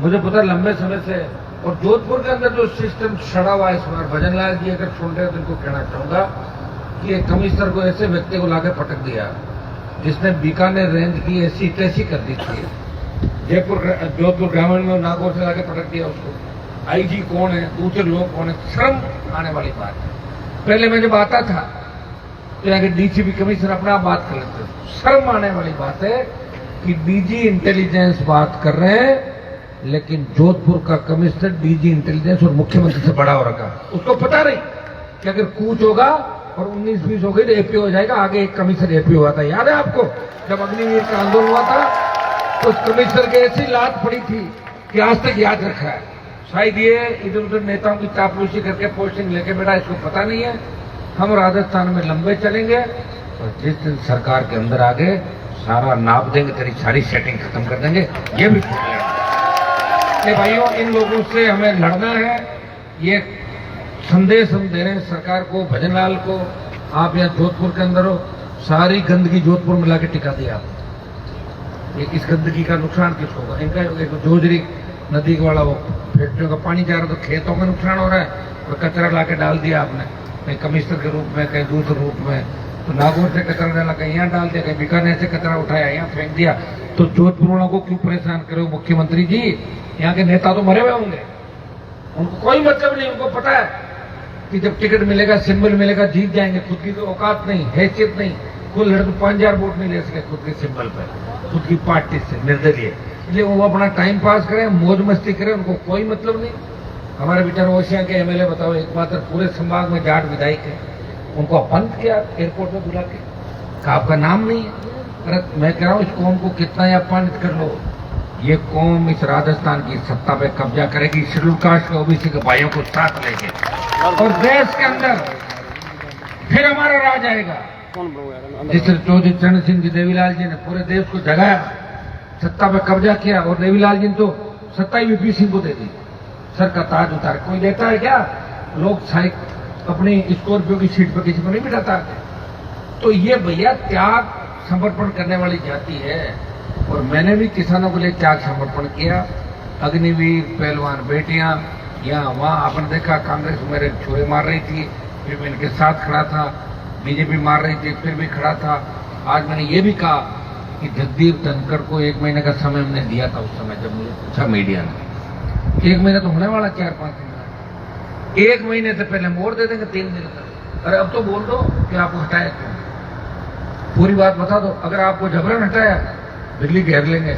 मुझे पता लंबे समय से, और जोधपुर के अंदर जो सिस्टम सड़ा हुआ है इस बार, भजन लाल जी अगर सुन रहे हो तो इनको कहना चाहूंगा कि एक कमिश्नर को ऐसे व्यक्ति को लाके पटक दिया जिसने बीकानेर रेंज की ऐसी तैसी कर दी थी। जोधपुर ग्रामीण में नागौर से लाके पटक दिया उसको। आईजी कौन है, दूसरे लोग कौन है, शर्म आने वाली बात है। पहले मैं जब आता था तो यहाँ के डीसीपी कमिश्नर अपना बात कर लेते थे। शर्म आने वाली बात है कि डीजी इंटेलिजेंस बात कर रहे हैं, लेकिन जोधपुर का कमिश्नर डीजी इंटेलिजेंस और मुख्यमंत्री से बड़ा हो रखा। उसको पता नहीं कि अगर कूच होगा और 19-20 हो गई तो एपीओ हो जाएगा। आगे एक कमिश्नर एपीओ हुआ था, याद है आपको? जब अग्निवीर का आंदोलन हुआ था तो उस कमिश्नर की ऐसी लात पड़ी थी कि आज तक याद रखा है। शायद ये इधर उधर नेताओं की चापलूसी करके पोस्टिंग लेके बैठा, इसको पता नहीं है। हम राजस्थान में लंबे चलेंगे और जिस दिन सरकार के अंदर आ गए सारा नाप देंगे, तेरी सारी सेटिंग खत्म कर देंगे। ये भी भाइयों, इन लोगों से हमें लड़ना है। ये संदेश हम दे रहे हैं सरकार को, भजनलाल को। आप यहाँ जोधपुर के अंदर हो, सारी गंदगी जोधपुर में लाके टिका दिया आप। इस गंदगी का नुकसान किसको होगा? इनका जोजरी नदी वाला वो फैक्ट्रियों का पानी जा रहा है तो खेतों का नुकसान हो रहा है, और कचरा लाके डाल दिया आपने, कहीं कमिश्नर के रूप में, कहीं दूसरे रूप में। तो नागौर से कचरा डाला, कहीं यहाँ डाल दिया, कहीं बीकानेर से कचरा उठाया यहाँ फेंक दिया। तो जोधपुर वालों को क्यों परेशान करो? मुख्यमंत्री जी, यहाँ के नेता तो मरे हुए होंगे, उनको कोई मतलब नहीं। उनको पता है कि जब टिकट मिलेगा, सिंबल मिलेगा, जीत जाएंगे। खुद की तो औकात नहीं, हैसियत नहीं। कोई लड़के 5000 वोट नहीं ले सके खुद के सिंबल पर, खुद की पार्टी से निर्दलीय। इसलिए वो अपना टाइम पास करें, मौज मस्ती करें, उनको कोई मतलब नहीं। हमारे बेचारे ओशिया के एमएलए बताओ, एक बात पूरे संभाग में जाट विधायक है, उनको अपंत किया एयरपोर्ट में बुला के, कहा आपका नाम नहीं है। अरे मैं कह रहा हूँ, इस कौम को कितना ही अपमानित कर लो, ये कौम इस राजस्थान की सत्ता पे कब्जा करेगी, शेड्यूल कास्ट के ओबीसी के भाइयों को साथ लेके, और देश के अंदर फिर हमारा राज आएगा। जिस चौधरी चरण सिंह जी, देवीलाल जी ने पूरे देश को जगाया, सत्ता पे कब्जा किया, और देवीलाल जी ने तो सत्ता ही वीपी सिंह को दे दी, सर का ताज उतार। कोई देता है क्या? लोग अपनी स्कॉर्पियो की सीट पर किसी को नहीं बिठाता। तो ये भैया त्याग समर्पण करने वाली जाति है, और मैंने भी किसानों के लिए त्याग समर्पण किया। अग्निवीर, पहलवान बेटियां, यहाँ वहाँ आपने देखा, कांग्रेस मेरे छोरे मार रही थी, फिर मैं इनके साथ खड़ा था, बीजेपी मार रही थी, फिर भी खड़ा था। आज मैंने ये भी कहा कि जगदीप धनखड़ को 1 महीने का समय हमने दिया था। उस समय जब मुझे पूछा मीडिया ने, 1 महीना तो होने वाला, 4-5 दिन, 1 महीने से पहले हम और दे देंगे 3 दिन तक। अरे अब तो बोल दो कि आपको हटाया क्यों, पूरी बात बता दो। अगर आपको जबरन हटाया, दिल्ली घेर लेंगे।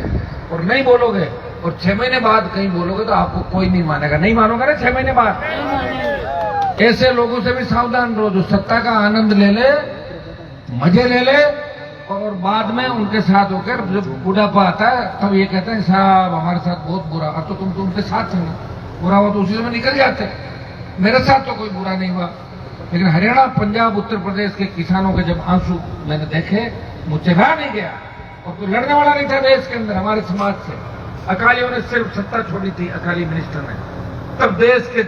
और नहीं बोलोगे और 6 महीने बाद कहीं बोलोगे तो आपको कोई नहीं मानेगा। नहीं मानोगे ना 6 महीने बाद? ऐसे लोगों से भी सावधान रहो, जो सत्ता का आनंद ले ले, मजे ले ले, और बाद में उनके साथ होकर जब बुढ़ापा आता है तब ये कहते हैं साहब हमारे साथ बहुत बुरा। अब तो तुम तो उनके साथ थे ना, बुरा हुआ तो उसी समय निकल जाते। मेरे साथ तो कोई बुरा नहीं हुआ, लेकिन हरियाणा, पंजाब, उत्तर प्रदेश के किसानों के जब आंसू मैंने देखे, मुझसे रहा नहीं गया। और कोई लड़ने वाला नहीं था देश के अंदर हमारे समाज से। अकालियों ने सिर्फ सत्ता छोड़ी थी, अकाली मिनिस्टर ने। तब देश के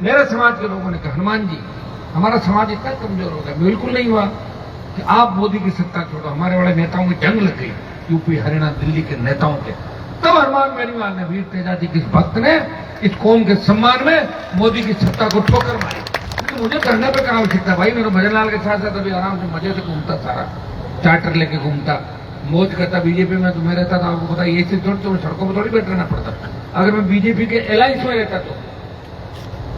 मेरे समाज के लोगों ने कहा, हनुमान जी हमारा समाज इतना कमजोर हो गया। बिल्कुल नहीं हुआ कि आप मोदी की सत्ता छोड़ो। हमारे बड़े नेताओं की जंग लग गई, यूपी, हरियाणा, दिल्ली के नेताओं के। तब हनुमान बेनीवाल ने, वीर तेजाजी के भक्त ने, इस कौम के सम्मान में मोदी की सत्ता को ठोकर मारी। तो मुझे करने पे क्या आवश्यकता भाई? मेरे भजनलाल के साथ साथ अभी आराम से मजे से घूमता, सारा चार्टर लेके घूमता, मौज करता। बीजेपी में तुम्हें रहता था, आपको पता, ये चीज थोड़ी, तुम्हें सड़कों पर थोड़ी बैठ रहना पड़ता अगर मैं बीजेपी के अलायंस में रहता तो।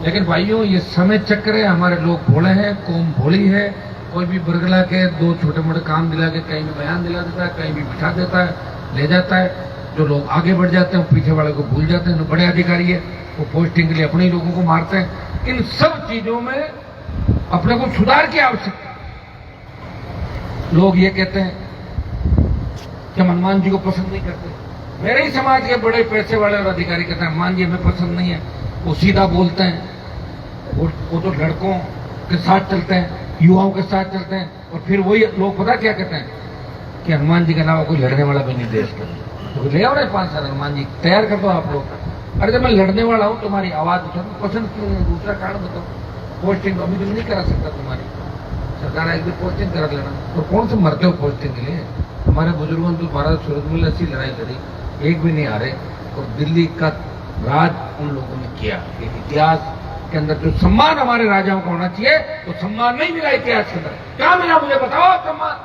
लेकिन भाइयों, ये समय चक्र है, हमारे लोग भोले हैं, कौम भोली है। कोई भी बरगला के 2 छोटे मोटे काम दिला के कहीं भी बयान दिला देता है, कहीं भी बिठा देता है, ले जाता है। जो लोग आगे बढ़ जाते हैं पीछे वाले को भूल जाते हैं। जो बड़े अधिकारी है वो पोस्टिंग के लिए अपने ही लोगों को मारते हैं। इन सब चीजों में अपने को सुधार की आवश्यकता। लोग ये कहते हैं कि हनुमान जी को पसंद नहीं करते। मेरे ही समाज के बड़े पैसे वाले और अधिकारी कहते हैं हनुमान जी हमें पसंद नहीं है, वो सीधा बोलते हैं, वो तो लड़कों के साथ चलते हैं, युवाओं के साथ चलते हैं। और फिर वही लोग पता क्या कहते हैं कि हनुमान जी के अलावा कोई लड़ने वाला भी नहीं देश का। तो ले आओ रहे 5 साल हनुमान जी तैयार कर दो आप लोग। अरे जब मैं लड़ने वाला हूँ, तुम्हारी आवाज उठा, पसंद क्यों नहीं? दूसरा कारण बताओ। पोस्टिंग अभी तुम नहीं करा सकता, तुम्हारी सरकार एक भी पोस्टिंग करा लेना। और कौन से मरते हो पोस्टिंग के लिए? हमारे बुजुर्गों ने तो भारत सूरत में ऐसी लड़ाई लड़ी, एक भी नहीं हारे। और दिल्ली का राज उन लोगों ने किया। इतिहास के अंदर जो सम्मान हमारे राजाओं का होना चाहिए वो सम्मान नहीं मिला इतिहास के अंदर। क्या मिला मुझे बताओ सम्मान?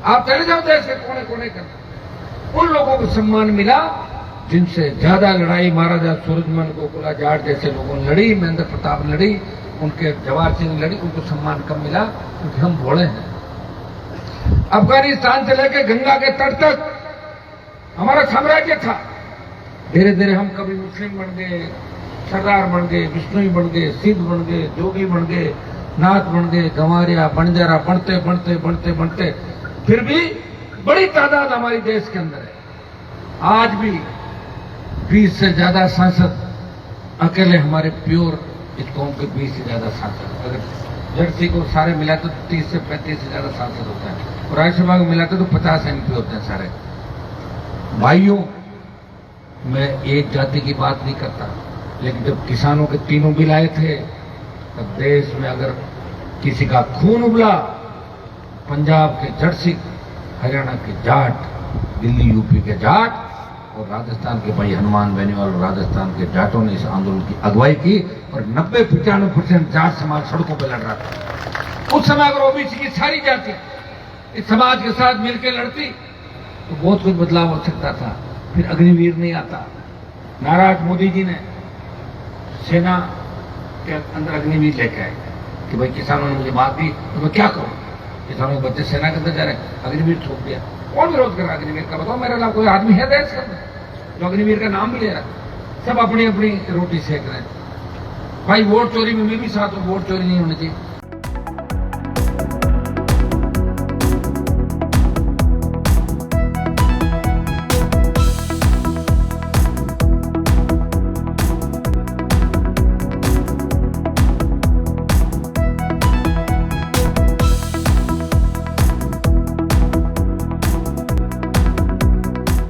आप चले जाओ देश के कोने कोने के अंदर, उन लोगों को सम्मान मिला जिनसे ज्यादा लड़ाई महाराजा सूरजमल गोकुला जाट जैसे लोगों ने लड़ी, महेंद्र प्रताप ने लड़ी, उनके जवाहर सिंह ने लड़ी, उनको सम्मान कम मिला क्योंकि हम भोले हैं। अफगानिस्तान से लेकर गंगा के तट तक हमारा साम्राज्य था। धीरे धीरे हम कभी मुस्लिम बन गए, सरदार बन गए, बिश्नोई बन गए, सिद्ध बन गए, जोगी बन गए, नाथ बन गए, गंवारिया बंजारा बनते बनते बनते बनते फिर भी बड़ी तादाद हमारी देश के अंदर है। आज भी 20 से ज्यादा सांसद अकेले हमारे प्योर इस कौम के 20 से ज्यादा सांसद, अगर जर्सी को सारे मिलाते तो 30 से 35 से ज्यादा सांसद होता है, और राज्यसभा को मिलाते तो 50 MP होते हैं सारे। भाइयों, मैं एक जाति की बात नहीं करता, लेकिन जब किसानों के तीनों बिल आए थे तब देश में अगर किसी का खून उबला, पंजाब के जर्सी, हरियाणा के जाट, दिल्ली यूपी के जाट और राजस्थान के भाई हनुमान बेनीवाल और राजस्थान के जाटों ने इस आंदोलन की अगुवाई की और 90-95% जाट समाज सड़कों पर लड़ रहा था। उस समय अगर ओबीसी की सारी जाति इस समाज के साथ मिलकर लड़ती तो बहुत कुछ बदलाव हो सकता था। फिर अग्निवीर नहीं आता। नाराज मोदी जी ने सेना के अंदर अग्निवीर लेके आए कि भाई किसानों ने मुझे बात दी तो मैं क्या करूं, किसानों के बच्चे सेना के अंदर जा रहे, अग्निवीर थोप दिया। कौन विरोध कर रहा अग्निवीर का? बताओ मेरे अलावा कोई आदमी है देश के अंदर जो अग्निवीर का नाम भी ले रहा? सब अपनी अपनी रोटी सेक रहे हैं। भाई वोट चोरी में मैं भी साथ हूं, वोट चोरी नहीं होनी चाहिए।